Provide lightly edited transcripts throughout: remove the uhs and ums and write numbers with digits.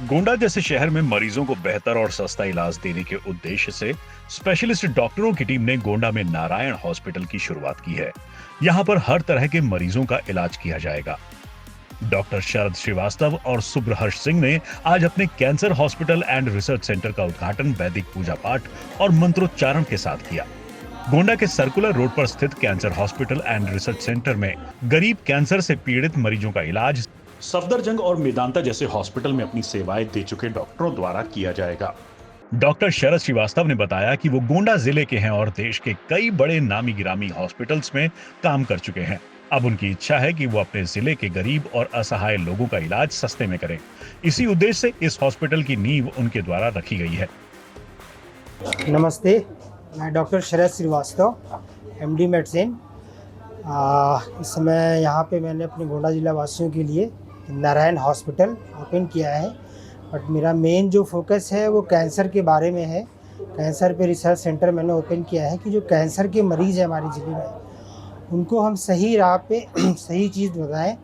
गोंडा जैसे शहर में मरीजों को बेहतर और सस्ता इलाज देने के उद्देश्य से स्पेशलिस्ट डॉक्टरों की टीम ने गोंडा में नारायण हॉस्पिटल की शुरुआत की है। यहाँ पर हर तरह के मरीजों का इलाज किया जाएगा। डॉक्टर शरद श्रीवास्तव और सुब्रहर्ष सिंह ने आज अपने cancer hospital and research centre का उद्घाटन वैदिक पूजा पाठ और मंत्रोच्चारण के साथ किया। गोंडा के सर्कुलर रोड पर स्थित cancer hospital and research centre में गरीब कैंसर से पीड़ित मरीजों का इलाज सफदरजंग और मेदांता जैसे हॉस्पिटल में अपनी सेवाएं दे चुके डॉक्टरों द्वारा किया जाएगा। डॉक्टर शरद श्रीवास्तव ने बताया कि वो गोंडा जिले के हैं और देश के कई बड़े नामी गिरामी हॉस्पिटल्स में काम कर चुके हैं। अब उनकी इच्छा है कि वो अपने जिले के गरीब और असहाय लोगों का इलाज सस्ते में करें। इसी उद्देश्य से इस हॉस्पिटल की नींव उनके द्वारा रखी गई है। नमस्ते, मैं डॉक्टर शरद श्रीवास्तव, एमडी मेडिसिन। इस समय यहाँ पे मैंने अपने गोंडा जिला वासियों के लिए नारायण हॉस्पिटल ओपन किया है। बट मेरा मेन जो फोकस है वो कैंसर के बारे में है। कैंसर पे रिसर्च सेंटर मैंने ओपन किया है कि जो कैंसर के मरीज़ हैं हमारे ज़िले में, उनको हम सही राह पे सही चीज़ बताएं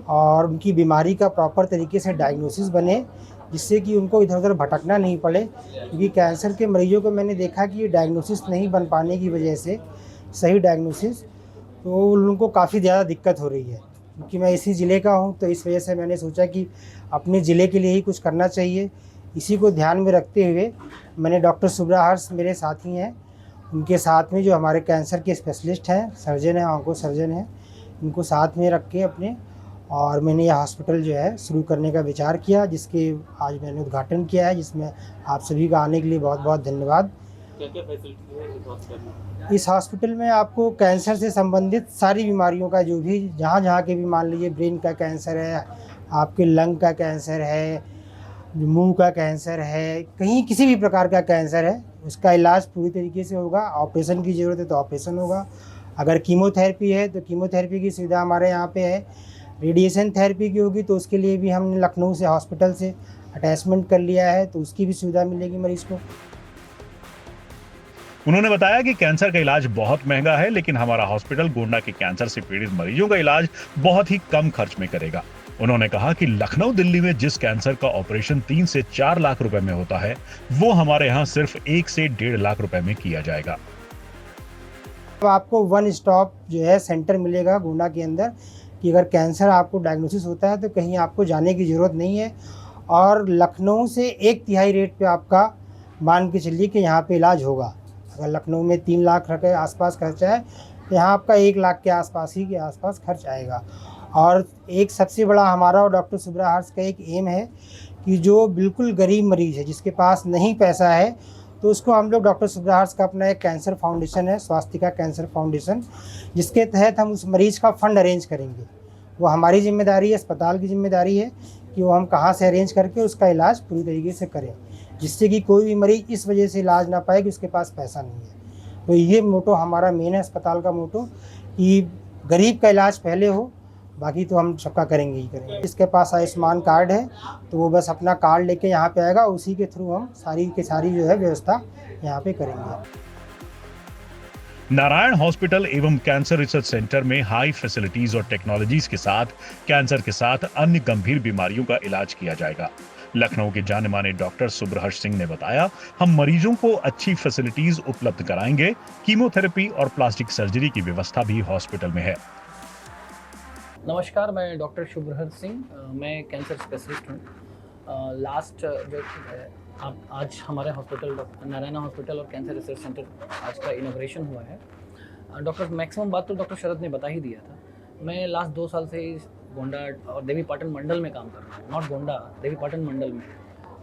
और उनकी बीमारी का प्रॉपर तरीके से डायग्नोसिस बने, जिससे कि उनको इधर उधर भटकना नहीं पड़े। क्योंकि कैंसर के मरीजों को मैंने देखा कि डायग्नोसिस नहीं बन पाने की वजह से, सही डायग्नोसिस, तो उन लोगों को काफ़ी ज़्यादा दिक्कत हो रही है। क्योंकि मैं इसी ज़िले का हूँ, तो इस वजह से मैंने सोचा कि अपने ज़िले के लिए ही कुछ करना चाहिए। इसी को ध्यान में रखते हुए मैंने डॉक्टर सुब्रहर्ष मेरे साथी हैं, उनके साथ में जो हमारे कैंसर के स्पेशलिस्ट हैं, सर्जन हैं, ऑन्को सर्जन हैं, इनको साथ में रख के अपने और मैंने यह हॉस्पिटल जो है शुरू करने का विचार किया, जिसके आज मैंने उद्घाटन किया है, जिसमें आप सभी का आने के लिए बहुत बहुत धन्यवाद। क्या-क्या फैसिलिटी है इस हॉस्पिटल में? इस हॉस्पिटल में आपको कैंसर से संबंधित सारी बीमारियों का, जो भी जहाँ के भी, मान लीजिए ब्रेन का कैंसर है, आपके लंग का कैंसर है, मुंह का कैंसर है, कहीं किसी भी प्रकार का कैंसर है, उसका इलाज पूरी तरीके से होगा। ऑपरेशन की ज़रूरत है तो ऑपरेशन होगा। अगर कीमोथेरेपी है तो कीमोथेरेपी की सुविधा हमारे यहाँ पे है। रेडिएशन थेरेपी की होगी तो उसके लिए भी हमने लखनऊ से हॉस्पिटल से अटैचमेंट कर लिया है, तो उसकी भी सुविधा मिलेगी मरीज़ को। उन्होंने बताया कि कैंसर का इलाज बहुत महंगा है, लेकिन हमारा हॉस्पिटल गोंडा के कैंसर से पीड़ित मरीजों का इलाज बहुत ही कम खर्च में करेगा। उन्होंने कहा कि लखनऊ दिल्ली में जिस कैंसर का ऑपरेशन 3 से 4 लाख रुपए में होता है, वो हमारे यहाँ सिर्फ 1 से 1.5 लाख रुपए में किया जाएगा। अब आपको वन स्टॉप जो है सेंटर मिलेगा गोंडा के अंदर, कि अगर कैंसर आपको डायग्नोसिस होता है तो कहीं आपको जाने की ज़रूरत नहीं है। और लखनऊ से 1/3 रेट पे आपका मान के चलिए कि यहाँ पे इलाज होगा। अगर लखनऊ में 3 लाख के आसपास खर्चा है, तो यहाँ आपका 1 लाख के आसपास खर्च आएगा। और एक सबसे बड़ा हमारा और डॉक्टर सुब्रहर्ष का एक एम है कि जो बिल्कुल गरीब मरीज़ है, जिसके पास नहीं पैसा है, तो उसको हम लोग, डॉक्टर सुब्रहर्ष का अपना एक कैंसर फाउंडेशन है, स्वास्थ्य कैंसर फाउंडेशन, जिसके तहत हम उस मरीज़ का फ़ंड अरेंज करेंगे। वो हमारी जिम्मेदारी है, अस्पताल की जिम्मेदारी है कि वो हम कहाँ से अरेंज करके उसका इलाज पूरी तरीके से करें, जिससे कि कोई भी मरीज़ इस वजह से इलाज ना पाए कि उसके पास पैसा नहीं है। तो ये मोटो हमारा मेन है, अस्पताल का मोटो, कि गरीब का इलाज पहले हो, बाकी तो हम सबका करेंगे ही करेंगे। जिसके पास आयुष्मान कार्ड है तो वो बस अपना कार्ड लेके यहाँ पे आएगा, उसी के थ्रू हम सारी की सारी जो है व्यवस्था यहाँ पे करेंगे। नारायण हॉस्पिटल एवं कैंसर रिसर्च सेंटर में हाई फैसिलिटीज और टेक्नोलॉजीज के साथ कैंसर के साथ अन्य गंभीर बीमारियों का इलाज किया जाएगा। लखनऊ के जाने माने डॉक्टर सुब्रहर्ष सिंह ने बताया, हम मरीजों को अच्छी फैसिलिटीज उपलब्ध कराएंगे। कीमोथेरेपी और प्लास्टिक सर्जरी की व्यवस्था भी हॉस्पिटल में है। नमस्कार, मैं डॉक्टर सुब्रहर्ष सिंह, मैं कैंसर स्पेशलिस्ट हूँ। लास्ट जो आज हमारे हॉस्पिटल नारायण हॉस्पिटल और कैंसर रिसर्च सेंटर आज का इनॉग्रेशन हुआ है। डॉक्टर मैक्सिमम बात तो डॉक्टर शरद ने बता ही दिया था। मैं लास्ट 2 साल से गोंडा और देवीपाटन मंडल में काम कर रहा हूँ, नॉट गोंडा, देवीपाटन मंडल में।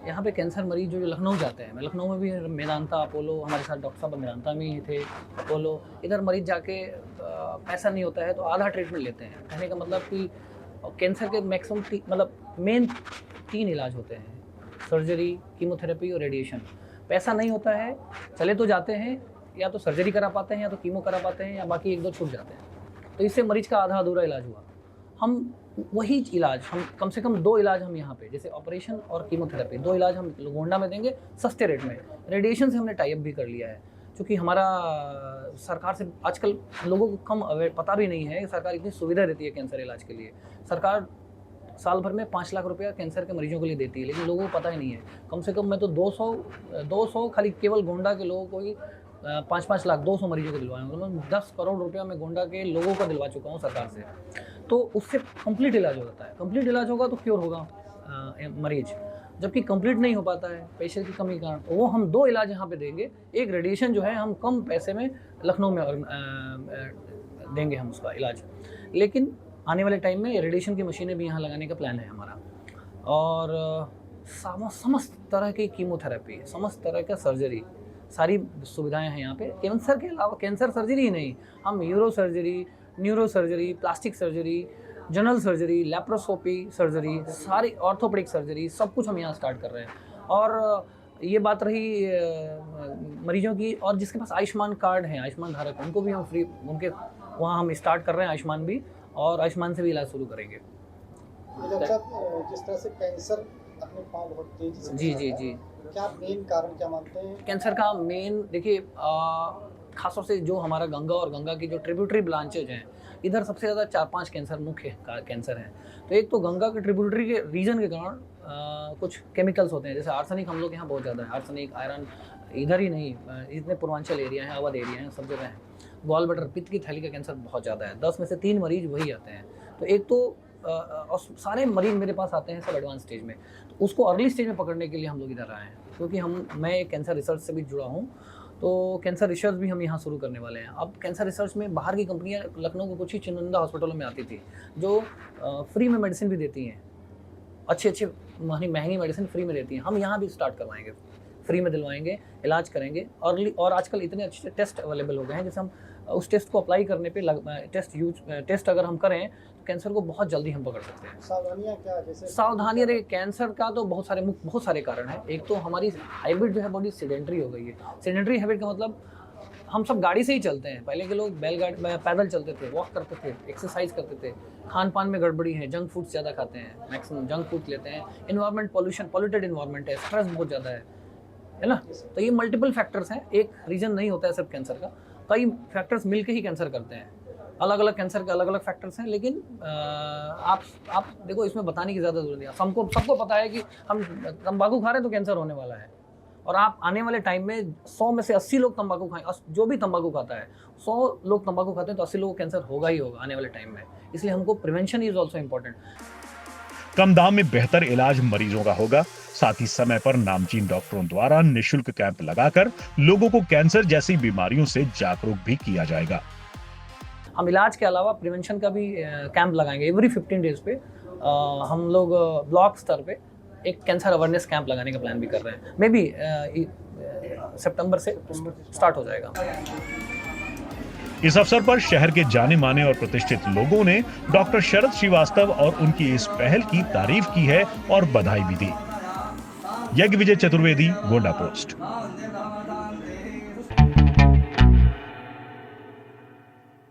यहाँ पे कैंसर मरीज जो लखनऊ जाते हैं, मैं लखनऊ में भी मेदांता अपोलो, हमारे साथ डॉक्टर साहब मेदांता में ही थे, अपोलो, इधर मरीज जाके पैसा नहीं होता है तो आधा ट्रीटमेंट लेते हैं। कहने का मतलब कि कैंसर के मैक्सिमम मतलब मेन 3 इलाज होते हैं, सर्जरी, कीमोथेरेपी और रेडिएशन। पैसा नहीं होता है, चले तो जाते हैं, या तो सर्जरी करा पाते हैं, या तो कीमो करा पाते हैं, या बाकी 1-2 छूट जाते हैं। तो इससे मरीज का आधा अधूरा इलाज हुआ। हम वही इलाज, हम कम से कम 2 इलाज हम यहाँ पे, जैसे ऑपरेशन और कीमोथेरेपी, 2 इलाज हम गोंडा में देंगे सस्ते रेट में। रेडिएशन से हमने टाई अप भी कर लिया है, क्योंकि हमारा सरकार से आजकल लोगों को कम पता भी नहीं है कि सरकार इतनी सुविधा देती है कैंसर इलाज के लिए। सरकार साल भर में 5 लाख रुपया कैंसर के मरीजों के लिए देती है, लेकिन लोगों को पता ही नहीं है। कम से कम मैं तो 200 खाली केवल गोंडा के लोगों को ही 5-5 लाख 200 मरीजों को दिलवाया हूँ। मैं 10 करोड़ रुपया मैं गोंडा के लोगों को दिलवा चुका हूँ सरकार से। तो उससे कंप्लीट इलाज हो जाता है। कंप्लीट इलाज होगा तो क्योर होगा मरीज, जबकि कंप्लीट नहीं हो पाता है पैसे की कमी के कारण। वो हम 2 इलाज यहाँ पे देंगे। एक रेडिएशन जो है हम कम पैसे में लखनऊ में देंगे हम उसका इलाज, लेकिन आने वाले टाइम में रेडिएशन की मशीनें भी यहाँ लगाने का प्लान है हमारा। और समस्त तरह की कीमोथेरेपी, समस्त तरह का सर्जरी, सारी सुविधाएं हैं यहाँ पे। कैंसर के अलावा कैंसर सर्जरी ही नहीं, हम euro surgery, neuro surgery, plastic surgery, general surgery, laparoscopy surgery, सारी ऑर्थोपेडिक सर्जरी, सब कुछ हम यहाँ स्टार्ट कर रहे हैं। और ये बात रही मरीजों की, और जिसके पास आयुष्मान कार्ड है, आयुष्मान धारक, उनको भी हम फ्री, उनके वहाँ हम स्टार्ट कर रहे हैं आयुष्मान भी, और आयुष्मान से भी इलाज शुरू करेंगे। डॉक्टर साहब, जिस तरह से कैंसर अपने पाँव बहुत तेजी से जी, क्या मेन कारण क्या मानते हैं? कैंसर का मेन देखिए, खासतौर से जो हमारा गंगा और गंगा की जो ट्रिब्यूटरी ब्रांचेज हैं, इधर सबसे ज़्यादा 4-5 कैंसर मुख्य कैंसर हैं। तो एक तो गंगा के ट्रिब्यूटरी के रीजन के कारण कुछ केमिकल्स होते हैं, जैसे आर्सेनिक हम लोग यहाँ बहुत ज़्यादा है। आर्सेनिक, आयरन, इधर ही नहीं, इतने पूर्वांचल एरिया हैं, अवध एरिया हैं, सब जगह हैं। गॉल ब्लैडर, पित्त की थैली का कैंसर बहुत ज़्यादा है। 10 में से 3 मरीज वही आते हैं। तो एक तो और सारे मरीज मेरे पास आते हैं सब एडवांस स्टेज में, तो उसको अर्ली स्टेज में पकड़ने के लिए हम लोग इधर आए हैं, क्योंकि मैं एक कैंसर रिसर्च से भी जुड़ा हूँ। तो कैंसर रिसर्च भी हम यहाँ शुरू करने वाले हैं। अब कैंसर रिसर्च में बाहर की कंपनियाँ लखनऊ के कुछ ही चुनिंदा हॉस्पिटलों में आती थी, जो फ्री में मेडिसिन भी देती हैं, अच्छे महंगी मेडिसिन फ्री में देती हैं। हम यहाँ भी स्टार्ट करवाएंगे, फ्री में दिलवाएंगे, इलाज करेंगे। और आजकल इतने अच्छे टेस्ट अवेलेबल हो गए हैं, जैसे हम उस टेस्ट को अप्लाई करने पे टेस्ट अगर हम करें तो कैंसर को बहुत जल्दी हम पकड़ सकते हैं। सावधानियाँ क्या, जैसे सावधानियाँ देखिए, कैंसर का तो बहुत सारे कारण हैं। एक तो हमारी हैबिट जो है बड़ी सेडेंटरी हो गई है। सेडेंटरी हैबिट का मतलब हम सब गाड़ी से ही चलते हैं। पहले के लोग बैलगाड़ी में पैदल चलते थे, वॉक करते थे, एक्सरसाइज करते थे। खान पान में गड़बड़ी है, जंक फूड ज़्यादा खाते हैं, मैक्सिमम जंक फूड लेते हैं। इन्वायरमेंट पॉल्यूशन, पॉल्यूटेड इन्वायरमेंट है, स्ट्रेस बहुत ज़्यादा है ना। तो ये मल्टीपल फैक्टर्स हैं, एक रीज़न नहीं होता है सिर्फ कैंसर का, कई फैक्टर्स मिलके ही कैंसर करते हैं। अलग अलग कैंसर के अलग अलग फैक्टर्स हैं, लेकिन आप देखो, इसमें बताने की ज़्यादा जरूरत नहीं है। सबको पता है कि हम तंबाकू खा रहे हैं तो कैंसर होने वाला है। और आप आने वाले टाइम में 100 में से 80 लोग तंबाकू खाएं, जो भी तंबाकू खाता है, 100 लोग तंबाकू खाते हैं तो 80 लोगों को कैंसर होगा ही होगा आने वाले टाइम में। इसलिए हमको प्रिवेंशन इज ऑल्सो इम्पोर्टेंट। कम दाम में बेहतर इलाज मरीजों का होगा, साथ ही समय पर नामचीन डॉक्टरों द्वारा निःशुल्क कैंप लगाकर लोगों को कैंसर जैसी बीमारियों से जागरूक भी किया जाएगा। हम इलाज के अलावा प्रिवेंशन का भी कैंप लगाएंगे। एवरी 15 डेज पे हम लोग ब्लॉक स्तर पे एक कैंसर अवेयरनेस कैंप लगाने का प्लान भी कर रहे हैं। मे बी सितंबर से स्टार्ट हो जाएगा। इस अवसर पर शहर के जाने माने और प्रतिष्ठित लोगों ने डॉक्टर शरद श्रीवास्तव और उनकी इस पहल की तारीफ की है और बधाई भी दी। यज्ञ विजय चतुर्वेदी, गोंडा पोस्ट।